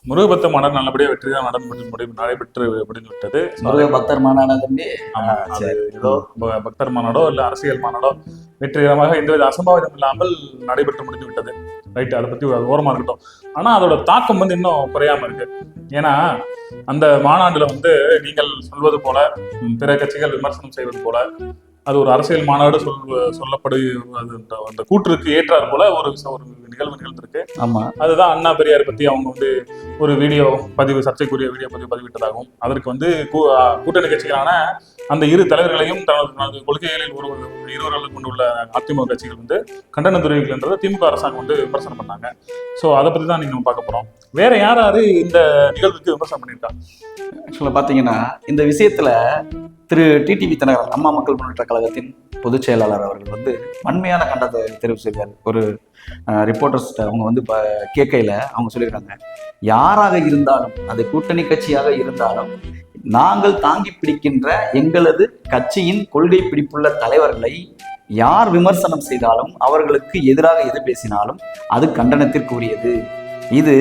முருக பக்தர் மாநாடு நல்லபடியா வெற்றிதான் நடைபெற்று முடிந்து விட்டது. முருக பக்தர் மாநாடு ஏதோ பக்தர் மாநாடோ இல்ல அரசியல் மாநாடோ வெற்றிகரமாக எந்தவித அசம்பாவிதம் இல்லாமல் நடைபெற்று முடிந்து விட்டது. ரைட், அதை பத்தி ஓரமா இருக்கட்டும். ஆனா அதோட தாக்கம் இன்னும் குறையாம இருக்கு. ஏன்னா அந்த மாநாடுல நீங்கள் சொல்வது போல பிற கட்சிகள் விமர்சனம் செய்வது போல அது ஒரு அரசியல் மாநாடு அந்த கூற்றுக்கு ஏற்றாறு போல ஒரு நிகழ்வு நிகழ்ந்திருக்கு. ஆமா, அதுதான் அண்ணா பெரியார் பத்தி அவங்க ஒரு வீடியோ பதிவு, சர்ச்சைக்குரிய வீடியோ பதிவிட்டதாகவும் அதற்கு கூட்டணி கட்சிகளான அந்த இரு தலைவர்களையும் தனது கொள்கைகளில் இருவர்களை கொண்டுள்ள அதிமுக கட்சிகள் கண்டன தெரிவிக்கின்றதை திமுக அரசாங்கம் விமர்சனம் பண்ணாங்க. ஸோ அதை பத்தி தான் நீங்க பார்க்க போறோம். வேற யாராரு இந்த நிகழ்வுக்கு விமர்சனம் பண்ணியிருக்காங்க? ஆக்சுவலா பாத்தீங்கன்னா இந்த விஷயத்துல திரு டிடிவி தினகரன் அம்மா மக்கள் முன்னேற்ற கழகத்தின் பொதுச் செயலாளர் அவர்கள் வன்மையான கண்டனத்தை தெரிவு செய்தார். ஒரு ரிப்போர்ட்டர்ஸ் அவங்க கேட்கையில அவங்க சொல்லியிருக்காங்க, யாராக இருந்தாலும் அது கூட்டணி கட்சியாக இருந்தாலும் நாங்கள் தாங்கி பிடிக்கின்ற எங்களது கட்சியின் கொள்கை பிடிப்புள்ள தலைவர்களை யார் விமர்சனம் செய்தாலும் அவர்களுக்கு எதிராக எது பேசினாலும் அது கண்டனத்திற்குரியது. இது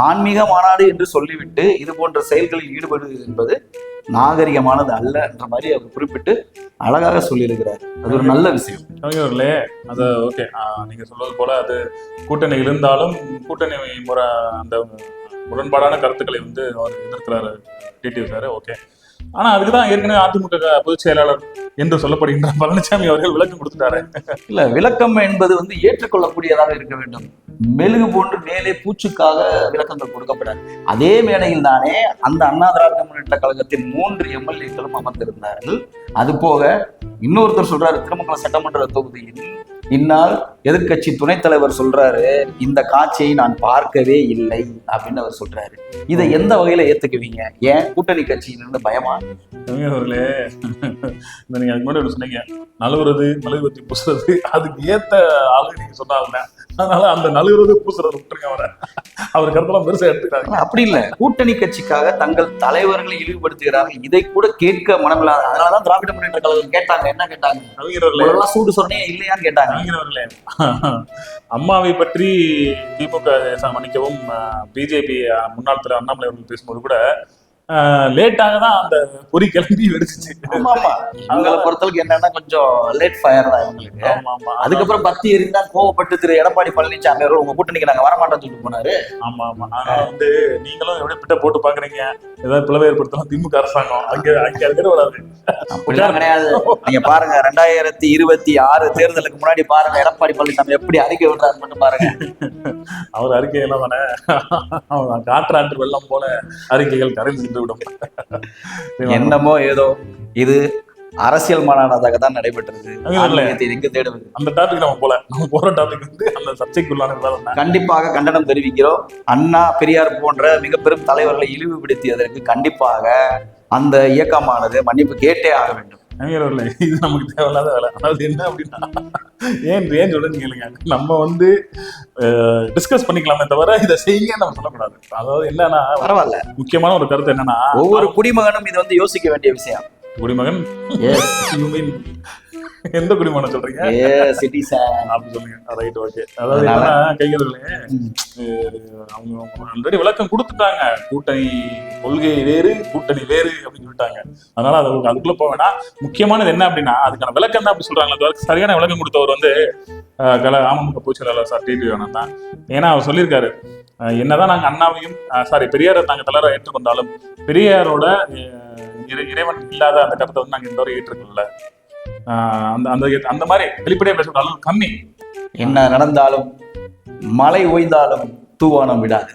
ஆன்மீக மாநாடு என்று சொல்லிவிட்டு இது போன்ற செயல்களில் ஈடுபடுவது என்பது நாகரிகமானது அல்ல என்ற மாதிரி அவர் குறிப்பிட்டு அழகாக சொல்லியிருக்கிறார். அது ஒரு நல்ல விஷயம். கவிஞர்களே, அது ஓகே, நீங்க சொல்வது போல அது கூட்டணி இருந்தாலும் கூட்டணி முறை அந்த முரண்பாடான கருத்துக்களை அவர் எதிர்க்கிறாரு டிடிவி சார். ஓகே, ஆனா அதுக்குதான் ஏற்கனவே அதிமுக பொதுச் செயலாளர் என்று சொல்லப்படுகின்ற பழனிசாமி அவர்கள் விளக்கம் கொடுத்துட்டாரு. இல்ல, விளக்கம் என்பது ஏற்றுக்கொள்ளக்கூடியதாக இருக்க வேண்டும். மெழுகு போன்று மேலே பூச்சுக்காக விளக்கங்கள் கொடுக்கப்படாது. அதே மேடையில் தானே அந்த அண்ணா திராவிட முன்னேற்ற கழகத்தின் 3 எம்எல்ஏக்களும் அமர்ந்திருந்தார்கள். அது போக இன்னொருத்தர் சொல்றாரு, திருமங்கலம் சட்டமன்ற தொகுதியில் இந்நாள் எதிர்கட்சி துணைத் தலைவர் சொல்றாரு, இந்த காட்சியை நான் பார்க்கவே இல்லை அப்படின்னு அவர் சொல்றாரு. இதை எந்த வகையில ஏத்துக்குவீங்க? ஏன் கூட்டணி கட்சியிலிருந்து பயமா? அவர்களே, நீங்க அதுக்கு முன்னாடி சொன்னீங்க, நழுவுறது மெழுகுவத்தி பூசுறது அதுக்கு ஏத்த ஆளு நீங்க சொன்னாங்க. அதனால அந்த நழுவுறது பூசுறது விட்டுருங்க. அவர் கருத்தெல்லாம் பெருசா எடுத்துக்கிறாங்க. அப்படி இல்லை, கூட்டணி கட்சிக்காக தங்கள் தலைவர்களை இழிவுபடுத்துகிறார்கள். இதை கூட கேட்க மனமில்லாத, அதனாலதான் திராவிட முன்னேற்ற கழகம் கேட்டாங்க. என்ன கேட்டாங்க? கவிஞர்களே, சூடு சொன்னே இல்லையான்னு கேட்டாங்க. கவிஞர்களே, அம்மாவை பற்றி திமுக மன்னிக்கவும் பிஜேபி முன்னாள் தலைவர் அண்ணாமலை அவர்கள் பேசும்போது கூட லேட்டாக தான் அந்த பொறி கிளம்பி வெடிச்சிச்சு. அவங்களை பொறுத்தளவுக்கு என்னன்னா கொஞ்சம் லேட் ஃபயர் தான் இவங்களுக்கு. அதுக்கப்புறம் பத்தி எரிந்தா கோவப்பட்டு திரு எடப்பாடி பழனிசாமி அவர்கள் உங்க கூட்டணிக்கு நாங்க வரமாட்டோம் சொல்லிட்டு போனாரு. ஆமா ஆமா, ஆனா நீங்களும் எப்படி பிட்ட போட்டு பாக்குறீங்க, ஏதாவது பிளவு ஏற்படுத்தலாம் திமுக அரசாங்கம் அங்க வராது. அப்படிலாம் கிடையாது. நீங்க பாருங்க, 2026 தேர்தலுக்கு முன்னாடி பாருங்க எடப்பாடி பழனிசாமி எப்படி அறிக்கை விடுறாரு மட்டும் பாருங்க. அவர் அறிக்கையெல்லாம் தானே காற்றாற்று வெள்ளம் போல அறிக்கைகள் கரைந்து விடும். என்னமோ ஏதோ இது அரசியல் மாநாடாக தான் நடைபெற்றது. எங்க தேடுவது? அந்த டாபிக் நம்ம போற டாபிக் அந்த சர்ச்சைக்குள்ளான கண்டிப்பாக கண்டனம் தெரிவிக்கிறோம். அண்ணா பெரியார் போன்ற மிக பெரும் தலைவர்களை இழிவுபடுத்தியதற்கு கண்டிப்பாக அந்த இயக்கமானது மன்னிப்பு கேட்டே ஆக வேண்டும். இது நமக்கு தேவையில்லாத வேலை. அதாவது என்ன அப்படின்னா, ஏன் சொல்லுங்க கேளுங்க, நம்ம டிஸ்கஸ் பண்ணிக்கலாமே தவிர இதை செய்ய நம்ம சொல்லக்கூடாது. அதாவது என்னன்னா, பரவாயில்ல, முக்கியமான ஒரு கருத்து என்னன்னா, ஒவ்வொரு குடிமகனும் இது யோசிக்க வேண்டிய விஷயம். குடிமகன் எந்த குடிமகனை சொல்றீங்க? அப்படி சொல்லுங்க. Right, okay. அதாவது என்னன்னா, கைகளே அவங்க ஆல்ரெடி விளக்கம் கொடுத்துட்டாங்க. கூட்டணி கொள்கை வேறு, கூட்டணி வேறு அப்படின்னு சொல்லிட்டாங்க. அதனால அதுக்குள்ள போக வேணாம். முக்கியமானது என்ன அப்படின்னா, அதுக்கான விளக்கம் தான் அப்படி சொல்றாங்க. சரியான விளக்கம் கொடுத்தவர் அமமுக பொதுச் செயலாளர் சார் டிடிவி தினகரன் தான். ஏன்னா அவர் சொல்லியிருக்காரு, என்னதான் நாங்க அண்ணாவையும் பெரியாரை நாங்க தலைவரை ஏற்றுக்கொண்டாலும் பெரியாரோட இறைவன் இல்லாத அந்த கருத்தை நாங்க இந்த வரை ஏற்றுக்கொள்ள அந்த மாதிரி வெளிப்படையா பேசுற அளவு கம்மி. என்ன நடந்தாலும் மழை ஓய்ந்தாலும் தூவானம் விடாது.